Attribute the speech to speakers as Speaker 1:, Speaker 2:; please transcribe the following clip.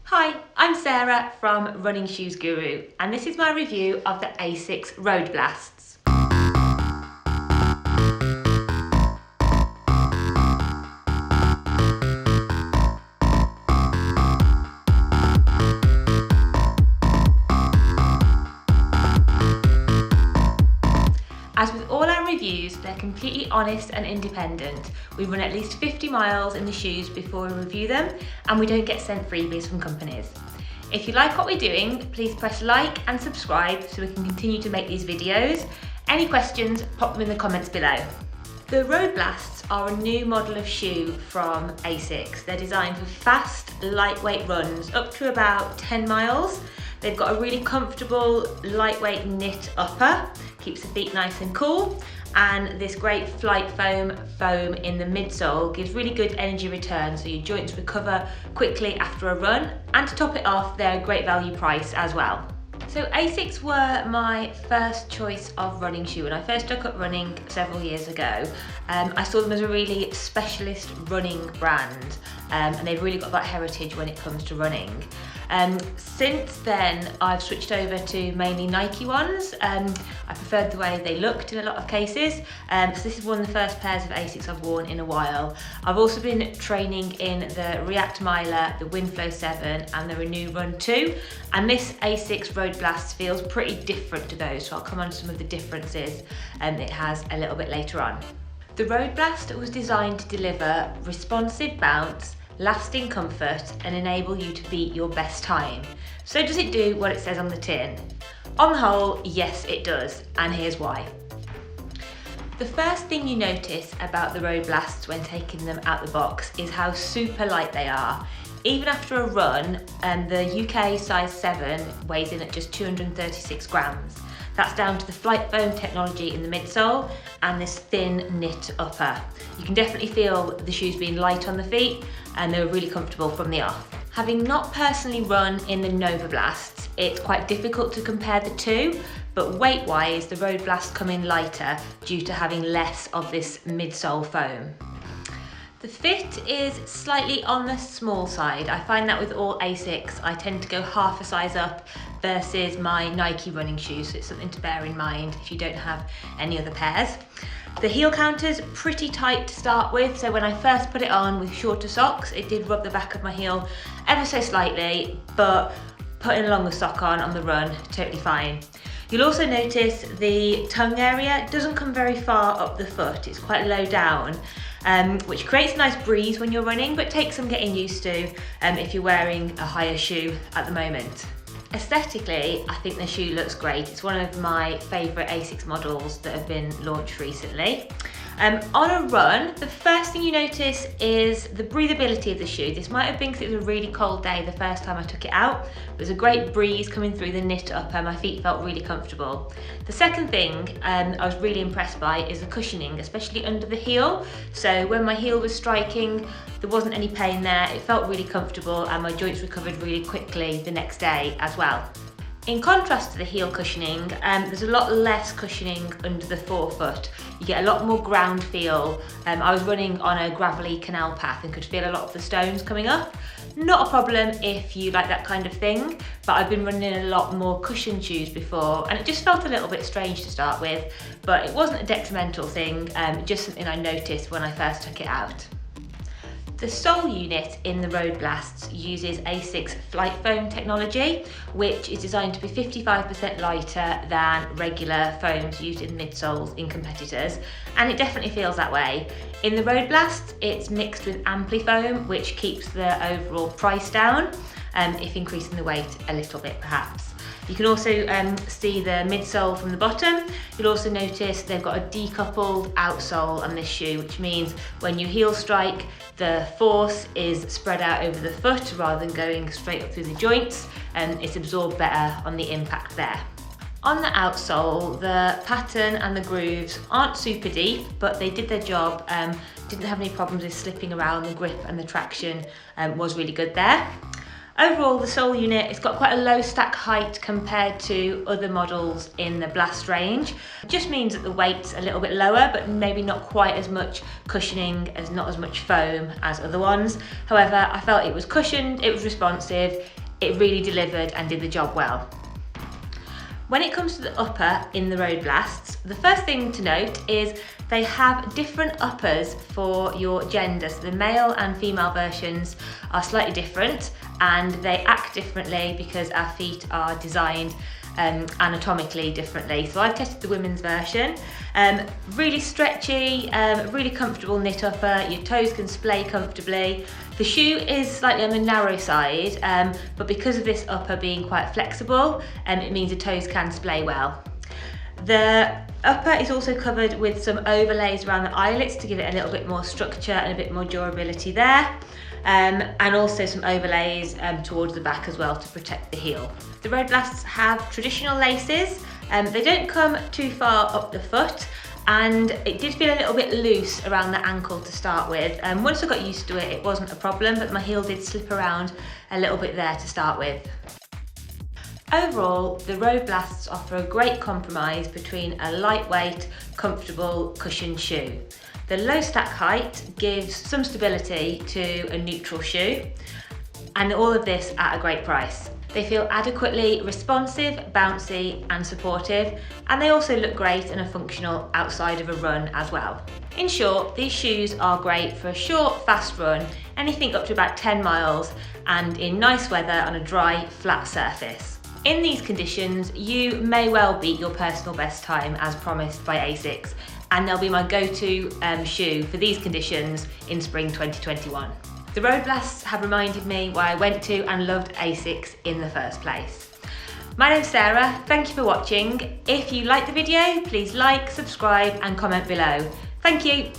Speaker 1: Hi, I'm Sarah from Running Shoes Guru, and this is my review of the Asics Roadblasts. As with all our reviews, they're completely honest and independent. We run at least 50 miles in the shoes before we review them, and we don't get sent freebies from companies. If you like what we're doing, please press like and subscribe so we can continue to make these videos. Any questions, pop them in the comments below. The Roadblasts are a new model of shoe from Asics. They're designed for fast, lightweight runs up to about 10 miles. They've got a really comfortable, lightweight knit upper, keeps the feet nice and cool, and this great Flytefoam foam in the midsole gives really good energy return, so your joints recover quickly after a run. And to top it off, they're a great value price as well. So Asics were my first choice of running shoe when I first took up running several years ago. I saw them as a really specialist running brand, and they've really got that heritage when it comes to running. Since then, I've switched over to mainly Nike ones. I preferred the way they looked in a lot of cases. So this is one of the first pairs of Asics I've worn in a while. I've also been training in the React Miler, the Windflow 7 and the Renew Run 2. And this Asics Roadblast feels pretty different to those, so I'll come on to some of the differences it has a little bit later on. The Roadblast was designed to deliver responsive bounce, lasting comfort and enable you to beat your best time. So does it do what it says on the tin? On the whole, yes it does, and here's why. The first thing you notice about the Roadblasts when taking them out the box is how super light they are. Even after a run, the UK size 7 weighs in at just 236 grams. That's down to the Flytefoam technology in the midsole and this thin knit upper. You can definitely feel the shoes being light on the feet, and they're really comfortable from the off. Having not personally run in the Novablasts, it's quite difficult to compare the two, but weight-wise, the Roadblasts come in lighter due to having less of this midsole foam. The fit is slightly on the small side. I find that with all Asics, I tend to go half a size up versus my Nike running shoes, so it's something to bear in mind if you don't have any other pairs. The heel counter's pretty tight to start with, so when I first put it on with shorter socks, it did rub the back of my heel ever so slightly, but putting a longer sock on the run, totally fine. You'll also notice the tongue area doesn't come very far up the foot, it's quite low down, which creates a nice breeze when you're running, but takes some getting used to if you're wearing a higher shoe at the moment. Aesthetically, I think the shoe looks great. It's one of my favourite Asics models that have been launched recently. On a run, the first thing you notice is the breathability of the shoe. This might have been because it was a really cold day the first time I took it out. There's a great breeze coming through the knit upper, my feet felt really comfortable. The second thing I was really impressed by is the cushioning, especially under the heel. So when my heel was striking, there wasn't any pain there, it felt really comfortable and my joints recovered really quickly the next day as well. In contrast to the heel cushioning, there's a lot less cushioning under the forefoot. You get a lot more ground feel. I was running on a gravelly canal path and could feel a lot of the stones coming up. Not a problem if you like that kind of thing, but I've been running in a lot more cushioned shoes before and it just felt a little bit strange to start with, but it wasn't a detrimental thing, just something I noticed when I first took it out. The sole unit in the Roadblasts uses Asics Flytefoam technology, which is designed to be 55% lighter than regular foams used in midsoles in competitors, and it definitely feels that way. In the Roadblast, it's mixed with Amplifoam, which keeps the overall price down, if increasing the weight a little bit perhaps. You can also see the midsole from the bottom. You'll also notice they've got a decoupled outsole on this shoe, which means when you heel strike, the force is spread out over the foot rather than going straight up through the joints, and it's absorbed better on the impact there. On the outsole, the pattern and the grooves aren't super deep, but they did their job. Didn't have any problems with slipping around. The grip and the traction was really good there. Overall, the sole unit, it's got quite a low stack height compared to other models in the Blast range. It just means that the weight's a little bit lower, but maybe not quite as much cushioning, not as much foam as other ones. However, I felt it was cushioned, it was responsive, it really delivered and did the job well. When it comes to the upper in the Roadblasts, the first thing to note is they have different uppers for your gender. So the male and female versions are slightly different and they act differently because our feet are designed anatomically differently. So I've tested the women's version. Really stretchy, really comfortable knit upper, your toes can splay comfortably. The shoe is slightly on the narrow side, but because of this upper being quite flexible, it means the toes can splay well. The upper is also covered with some overlays around the eyelets to give it a little bit more structure and a bit more durability there. And also some overlays towards the back as well to protect the heel. The Roadblasts have traditional laces. They don't come too far up the foot, and it did feel a little bit loose around the ankle to start with. Once I got used to it, it wasn't a problem, but my heel did slip around a little bit there to start with. Overall, the Roadblasts offer a great compromise between a lightweight, comfortable, cushioned shoe. The low stack height gives some stability to a neutral shoe, and all of this at a great price. They feel adequately responsive, bouncy and supportive, and they also look great and are functional outside of a run as well. In short, these shoes are great for a short, fast run, anything up to about 10 miles, and in nice weather on a dry, flat surface. In these conditions, you may well beat your personal best time as promised by Asics, and they'll be my go-to shoe for these conditions in spring 2021. The Roadblasts have reminded me why I went to and loved Asics in the first place. My name's Sarah, thank you for watching. If you liked the video, please like, subscribe and comment below. Thank you.